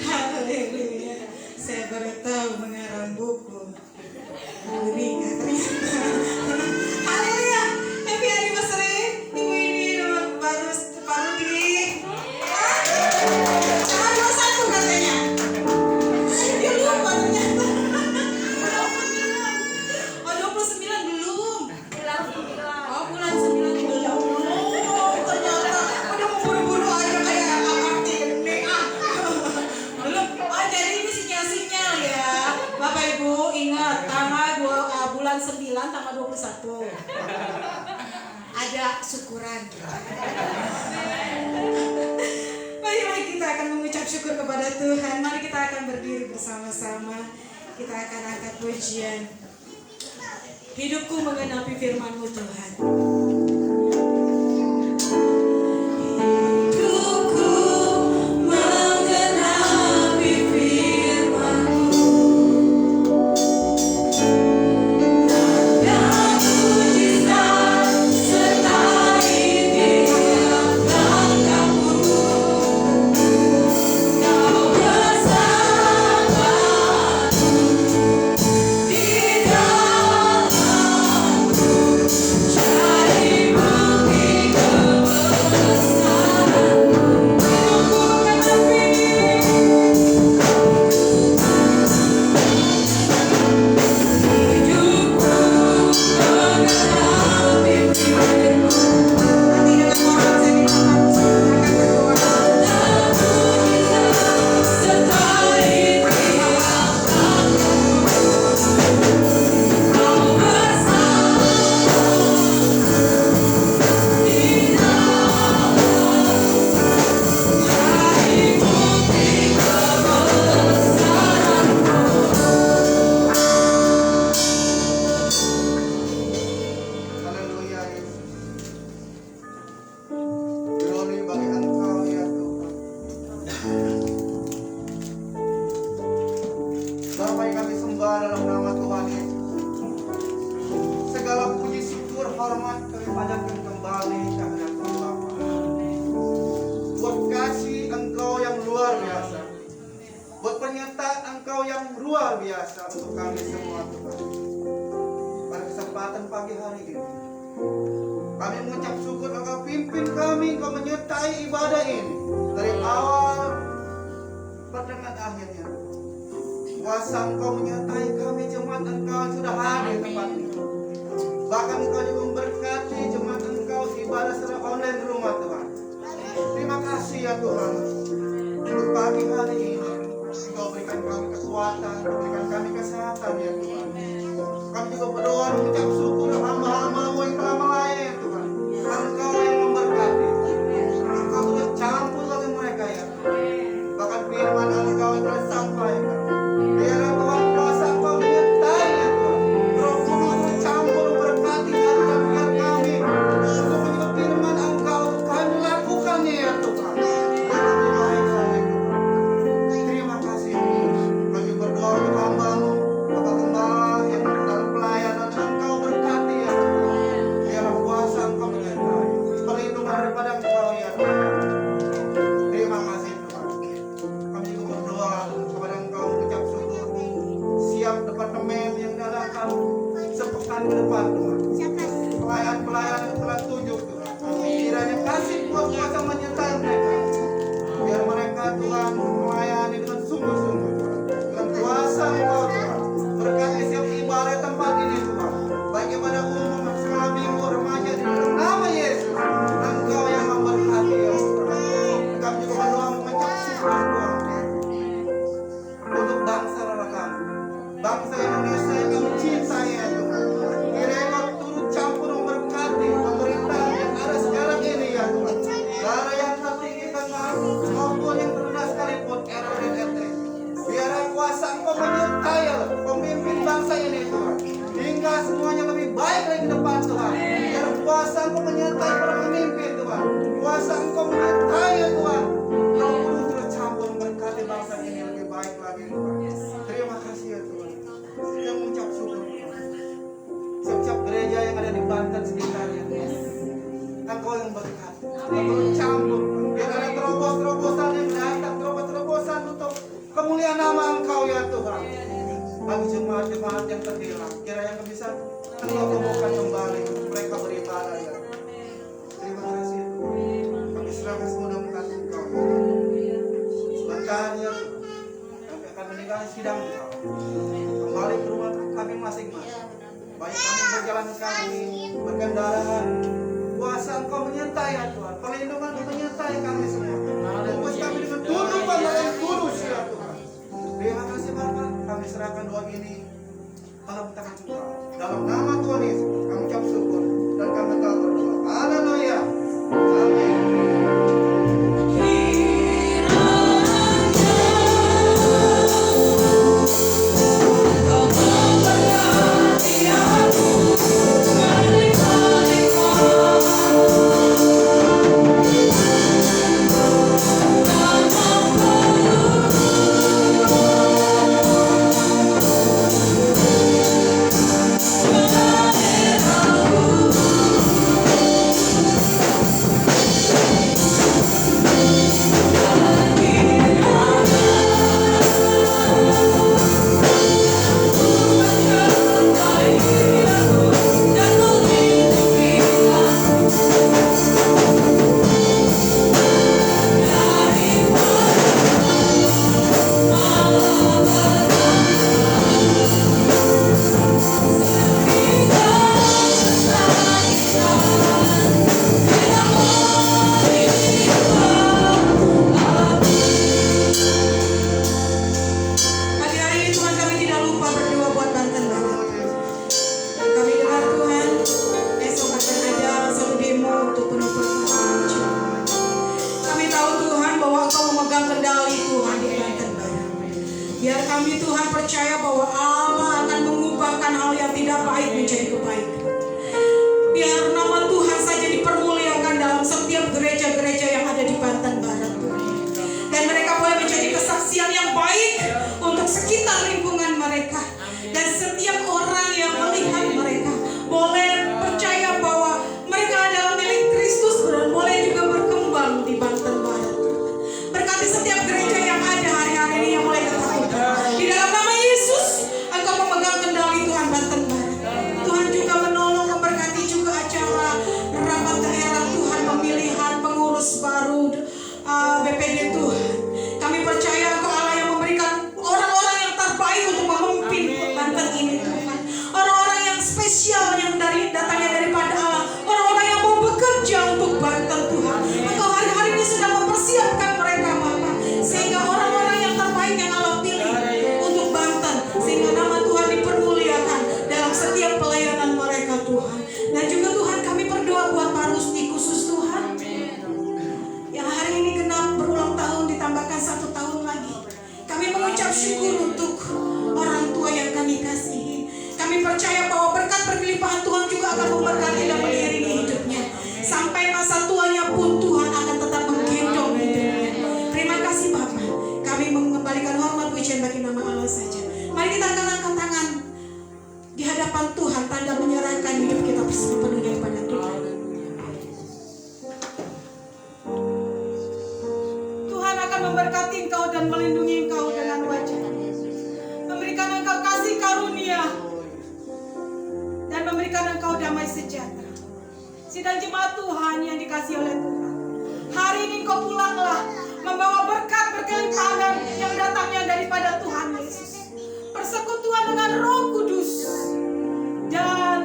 Haleluya. Saya baru tahu mengarang buku. Nikah ternyata. Haleluya. Happy anniversary Ibu ini baru di. Jangan 21 katanya. Dia lupa ternyata. Oh 29 belum. Oh bulan 9 belum. Oh ternyata udah mau buru-buru aja kayak arti gede ah. Belum. Oh jadi ini sinyal-sinyal ya. Bapak Ibu ingat bulan 9 tanggal 21 ada syukuran. Baiklah, kita akan mengucap syukur kepada Tuhan. Mari kita akan berdiri bersama-sama. Kita akan angkat pujian. Hidupku mengenapi firman-Mu Tuhan. Buat kasih Engkau yang biasa untuk kami semua Tuhan. Pada kesempatan pagi hari ini, kami mengucap syukur Engkau pimpin kami, Engkau menyertai ibadah ini dari awal pertengahan akhirnya. Kuasa Engkau menyertai kami, jemaat Engkau yang sudah hadir di tempat ini. Bahkan Engkau juga memberkati jemaat Engkau ibadah secara online di rumah Tuhan. Terima kasih ya Tuhan. Untuk pagi hari ini Engkau berikan kami kekuatan, berikan kami kesehatan ya Tuhan. Kami juga berdoa mengucap syukur hamba-hamba-Mu yang telah melayani ya Tuhan. Engkau yang memberkati. Engkau sudah campur bagi mereka ya Tuhan. Bahkan firman Engkau yang telah sampaikan. Biarlah Tuhan kuasa Engkau menyertai ya Tuhan. Roh Kudus campur berkati hati dan biar kami untuk menyebut firman Engkau kami lakukannya ya Tuhan. Terima kasih. Kami berdoa untuk hamba-Mu, Bapak Gembala yang dalam pelayanan Engkau berkati ya Tuhan. Biarlah kuasa Engkau menyertai. Perlindungan daripada Engkau ya Tuhan. Terima kasih Tuhan. Kami juga berdoa kepada Engkau mengucap syukur. Siap departemen yang datang sepekan ke depan Tuhan. Pelayan-pelayan yang telah tunjuk Tuhan. Kiranya kasih kuasa menyertai mereka. Biar mereka Tuhan melayani dengan sungguh-sungguh Tuhan. Dengan kuasa Engkau Tuhan. Berkati setiap ibadah tempat ini Tuhan. Baik ibadah umum, sekolah minggu, remaja di dalam nama Yesus. Engkau yang memberkati ya Tuhan. Kami juga berdoa mengucap syukur Tuhan. Untuk bangsa rara kami. Bangsa Indonesia yang kami cintai ya Tuhan. Kiranya Kau turut campur memberkati pemerintahan yang ada sekarang ini ya Tuhan. Dari yang tertinggi tengah maupun yang terendah sekalipun RW dan RT. Biarlah kuasa Engkau menyertai pemimpin bangsa ini Tuhan. Hingga semuanya lebih baik lagi ke depan Tuhan. Biar kuasa Engkau menyertai para pemimpin Tuhan. Kuasa Engkau menyertai ya Tuhan. Roh Kudus turut campur memberkati bangsa ini lebih baik lagi Tuhan. Terima kasih ya Tuhan. Yang mengucap syukur Tuhan. Siap-siap gereja yang ada di Banten sekitarnya. Engkau yang berkati. Engkau campur. Biar ada terobosan yang datang, terobosan untuk kemuliaan nama Engkau ya Tuhan. Bagi jemaat-jemaat yang terhilang, kiranya Engkau bisa Engkau temukan kembali untuk mereka beribadah ya. Terima kasih Tuhan. Kami serahkan semua dalam kasih Engkau. Sebentar ya Tuhan. Kami akan meninggalkan sidang Engkau. Kembali ke rumah kami masing-masing. Baik kami berjalan kaki, berkendara, kuasa Engkau menyertai ya Tuhan. Perlindungan menyertai kami semua. Bungkus kami dengan tuduhan yang kudus ya Tuhan. Terima kasih Bapa. Kami serahkan doa ini dalam tangan Engkau. Dalam nama Tuhan Yesus kami ucap syukur dan kami telah berdoa. Haleluya. Amin. Biar kami Tuhan percaya bahwa Allah akan mengubahkan hal yang tidak baik menjadi kebaikan. Biar nama Tuhan saja dipermuliakan dalam setiap gereja-gereja yang ada di Banten Barat Tuhan. Dan mereka boleh menjadi kesaksian yang baik untuk sekitar lingkungan mereka. Dan setiap orang yang melihat mereka boleh percaya bahwa mereka adalah milik Kristus dan boleh juga berkembang di Banten Barat. Berkati setiap gereja yang ada hari-hari ini yang mulai ketakutan. Di dalam nama Yesus, BPD Tuhan, kami percaya Engkau Allah yang memberikan orang-orang yang terbaik untuk memimpin Banten ini Tuhan. Orang-orang yang spesial yang datangnya daripada Allah, orang-orang yang mau bekerja untuk Banten Tuhan. Engkau hari-hari ini sedang mempersiapkan mereka Bapak, sehingga orang-orang yang terbaik yang Allah pilih untuk Banten, sehingga nama Tuhan dipermuliakan dalam setiap pelayanan mereka Tuhan. Dan juga Tuhan kami berdoa buat Pak Rusdi khusus Tuhan, yang hari ini genap berulang tahun ditambahkan 1 tahun lagi. Kami mengucap syukur untuk orang tua yang kami kasihi. Kami percaya bahwa berkat berkelimpahan Tuhan juga akan memberkati dan mengiringi hidupnya. Sampai masa tuanya pun Tuhan akan tetap menggendong hidupnya. Terima kasih Bapak. Kami mengembalikan hormat pujian bagi nama Allah saja. Mari kita angkat tangan di hadapan Tuhan, tanda menyerahkan hidup kita sepenuhnya kepada Tuhan. Tuhan akan memberkati engkau dan melindungi engkau dengan wajah, memberikan engkau kasih karunia, dan memberikan engkau damai sejahtera. Sidang jemaat Tuhan yang dikasihi oleh Tuhan, hari ini engkau pulanglah membawa berkat berkelimpahan yang datangnya daripada Tuhan Yesus. Persekutuan dengan Roh Kudus, dan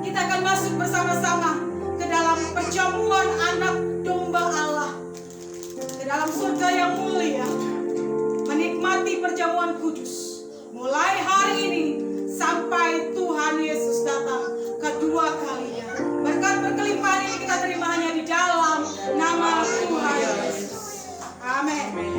kita akan masuk bersama-sama ke dalam perjamuan anak domba Allah, ke dalam surga yang mulia, menikmati perjamuan kudus mulai hari ini sampai Tuhan Yesus datang kedua kalinya. Berkat berkelimpahan ini kita terima hanya di dalam nama Tuhan Yesus. Amin.